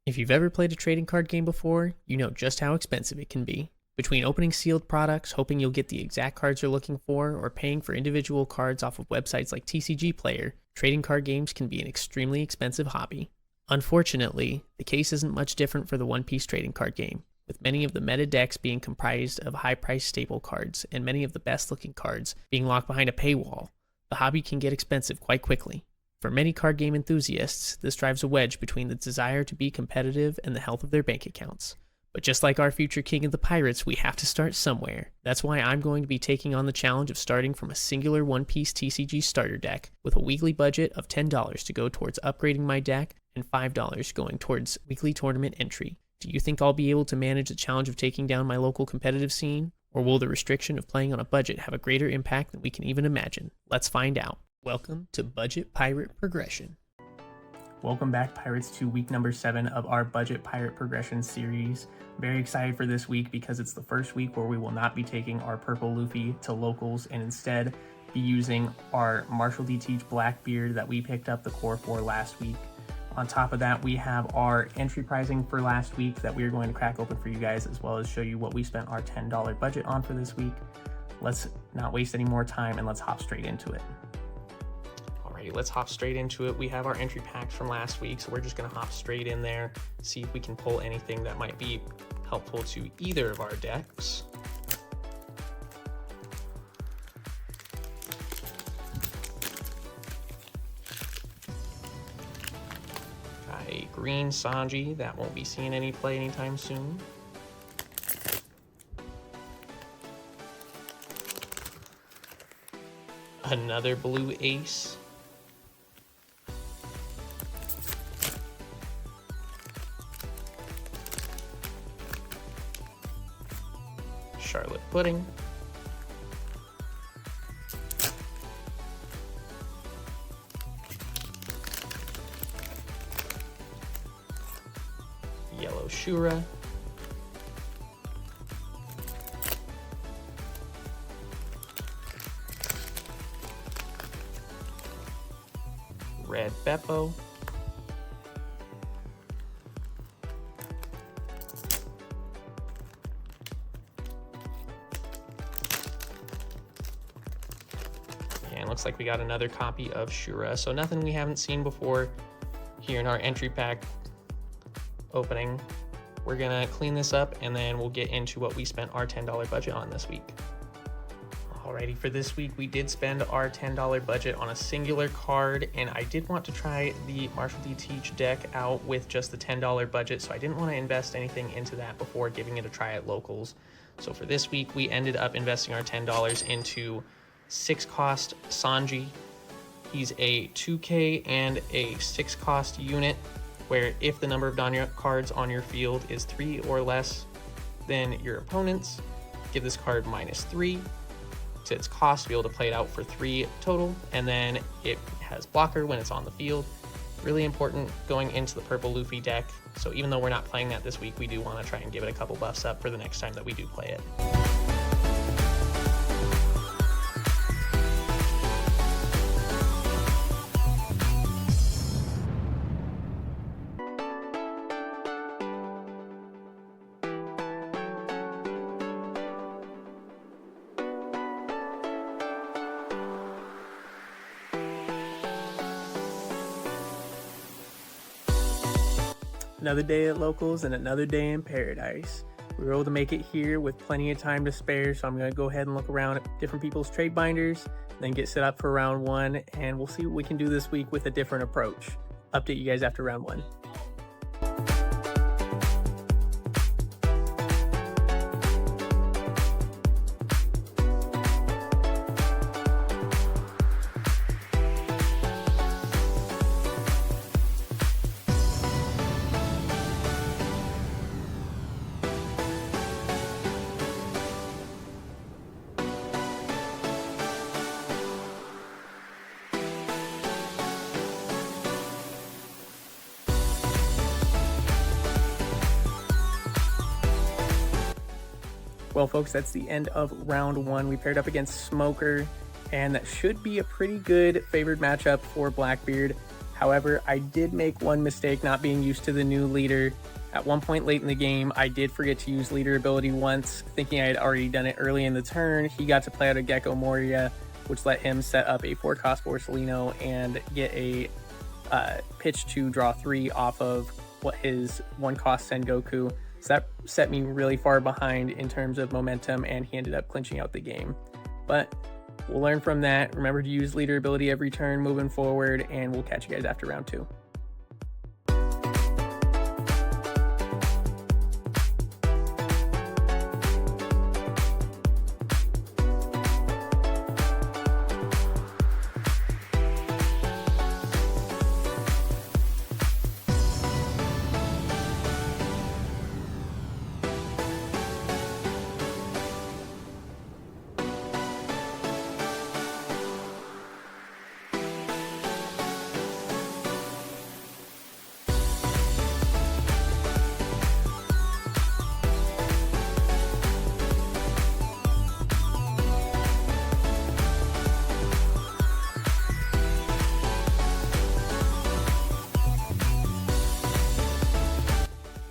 If you've ever played a trading card game before, you know just how expensive it can be. Between opening sealed products, hoping you'll get the exact cards you're looking for, or paying for individual cards off of websites like TCG Player, trading card games can be an extremely expensive hobby. Unfortunately, the case isn't much different for the One Piece trading card game, with many of the meta decks being comprised of high-priced staple cards and many of the best-looking cards being locked behind a paywall. The hobby can get expensive quite quickly. For many card game enthusiasts, this drives a wedge between the desire to be competitive and the health of their bank accounts. But just like our future king of the pirates, we have to start somewhere. That's why I'm going to be taking on the challenge of starting from a singular One Piece TCG starter deck with a weekly budget of $10 to go towards upgrading my deck and $5 going towards weekly tournament entry. Do you think I'll be able to manage the challenge of taking down my local competitive scene? Or will the restriction of playing on a budget have a greater impact than we can even imagine? Let's find out. Welcome to Budget Pirate Progression. Welcome back, Pirates, to week number 7 of our Budget Pirate Progression series. Very excited for this week because it's the first week where we will not be taking our Purple Luffy to locals and instead be using our ShadowTCG Blackbeard that we picked up the core for last week. On top of that, we have our entry pricing for last week that we are going to crack open for you guys, as well as show you what we spent our $10 budget on for this week. Let's not waste any more time and let's hop straight into it. Alrighty, let's hop straight into it. We have our entry packs from last week, so we're just going to hop straight in there, see if we can pull anything that might be helpful to either of our decks. Got a green Sanji that won't be seeing any play anytime soon. Another blue ace. Charlotte Pudding. Yellow Shura. Red Beppo. And looks like we got another copy of Shura, so nothing we haven't seen before here in our entry pack opening. We're gonna clean this up and then we'll get into what we spent our $10 budget on this week. Alrighty, for this week we did spend our $10 budget on a singular card, and I did want to try the ShadowTCG deck out with just the $10 budget, so I didn't want to invest anything into that before giving it a try at locals. So for this week we ended up investing our $10 into 6-cost Sanji. He's a 2K and a 6-cost unit, where if the number of cards on your field is 3 or less than your opponent's, give this card -3 to its cost to be able to play it out for 3 total, and then it has blocker when it's on the field. Really important going into the Purple Luffy deck, so even though we're not playing that this week, we do want to try and give it a couple buffs up for the next time that we do play it. Another day at locals and another day in paradise. We were able to make it here with plenty of time to spare, so I'm going to go ahead and look around at different people's trade binders, then get set up for round 1, and we'll see what we can do this week with a different approach. Update you guys after round 1. Well, folks, that's the end of round 1. We paired up against Smoker, and that should be a pretty good favored matchup for Blackbeard. However, I did make one mistake not being used to the new leader. At one point late in the game, I did forget to use leader ability once, thinking I had already done it early in the turn. He got to play out a Gecko Moria, which let him set up a 4-cost Borsalino and get a pitch to draw 3 off of what his 1-cost Sengoku. So that set me really far behind in terms of momentum, and he ended up clinching out the game. But we'll learn from that. Remember to use leader ability every turn moving forward, and we'll catch you guys after round 2.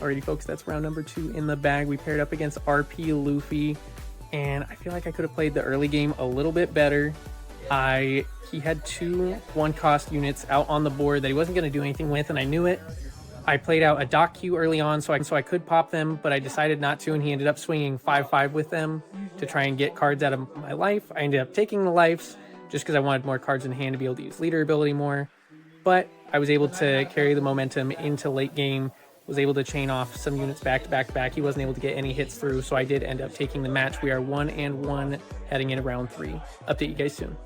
Alrighty folks, that's round number 2 in the bag. We paired up against RP Luffy, and I feel like I could have played the early game a little bit better. He had 2 1-cost units out on the board that he wasn't going to do anything with, and I knew it. I played out a dock queue early on so I could pop them, but I decided not to, and he ended up swinging 5-5 with them to try and get cards out of my life. I ended up taking the lives just because I wanted more cards in hand to be able to use leader ability more, but I was able to carry the momentum into late game, was able to chain off some units back to back to back. He wasn't able to get any hits through, so I did end up taking the match. We are 1-1 heading into round 3. Update you guys soon.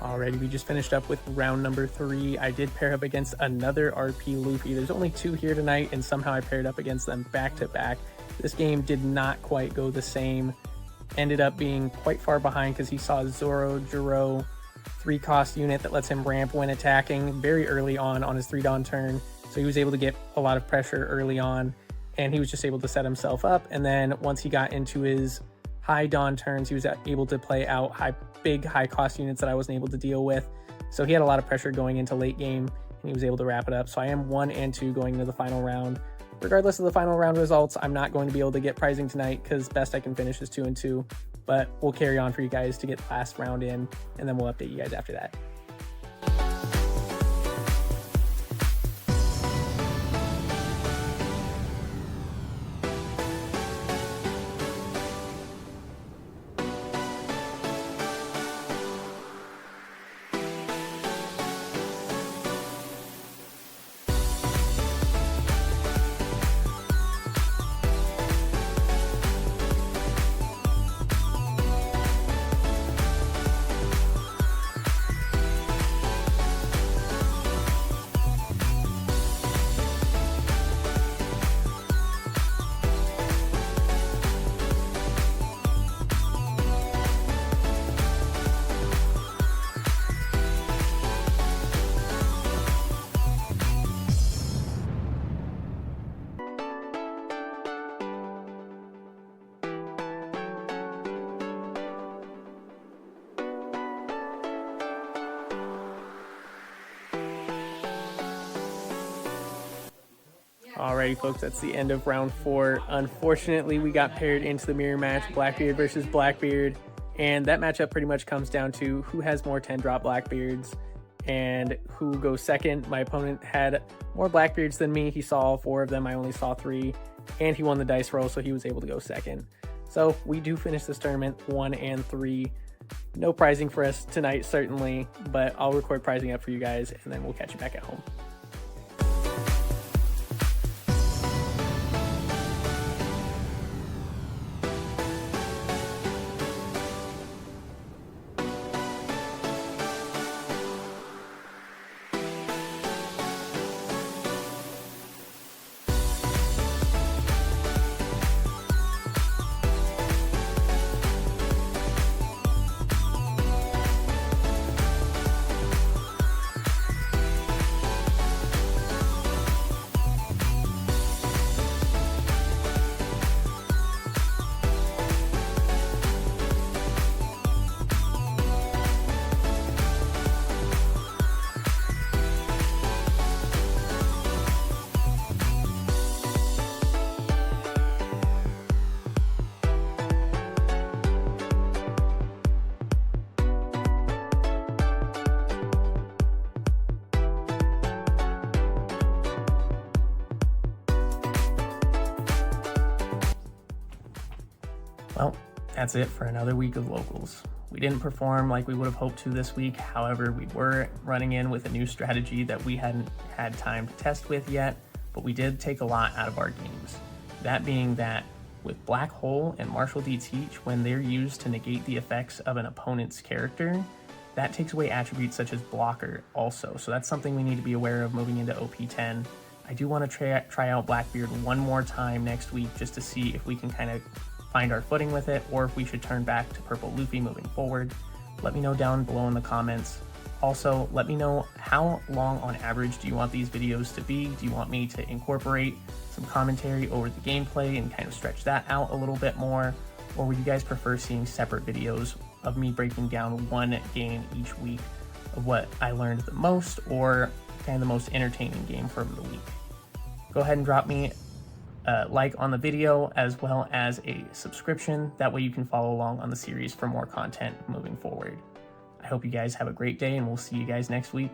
Alrighty, we just finished up with round number 3. I did pair up against another RP Luffy. There's only 2 here tonight, and somehow I paired up against them back to back. This game did not quite go the same. Ended up being quite far behind because he saw Zoro Jiro 3-cost unit that lets him ramp when attacking very early on his 3-Dawn turn. So he was able to get a lot of pressure early on, and he was just able to set himself up. And then once he got into his high Dawn turns, he was able to play out big high cost units that I wasn't able to deal with. So he had a lot of pressure going into late game, and he was able to wrap it up. So I am 1-2 going into the final round. Regardless of the final round results, I'm not going to be able to get prizing tonight because best I can finish is 2-2. But we'll carry on for you guys to get the last round in, and then we'll update you guys after that. Alrighty folks, that's the end of round 4. Unfortunately, we got paired into the mirror match, Blackbeard versus Blackbeard, and that matchup pretty much comes down to who has more 10-drop Blackbeards and who goes second. My opponent had more Blackbeards than me. He saw all 4 of them. I only saw 3, and he won the dice roll, so he was able to go second. So we do finish this tournament 1-3. No prizing for us tonight, certainly, but I'll record prizing up for you guys, and then we'll catch you back at home. Well, that's it for another week of locals. We didn't perform like we would have hoped to this week. However, we were running in with a new strategy that we hadn't had time to test with yet, but we did take a lot out of our games. That being that with Black Hole and Marshall D Teach, when they're used to negate the effects of an opponent's character, that takes away attributes such as blocker also. So that's something we need to be aware of moving into OP10. I do want to try out Blackbeard one more time next week just to see if we can kind of find our footing with it, or if we should turn back to Purple Luffy moving forward. Let me know down below in the comments. Also, let me know how long on average do you want these videos to be? Do you want me to incorporate some commentary over the gameplay and kind of stretch that out a little bit more? Or would you guys prefer seeing separate videos of me breaking down one game each week of what I learned the most, or kind of the most entertaining game from the week? Go ahead and drop me a like on the video, as well as a subscription. That way you can follow along on the series for more content moving forward. I hope you guys have a great day, and we'll see you guys next week.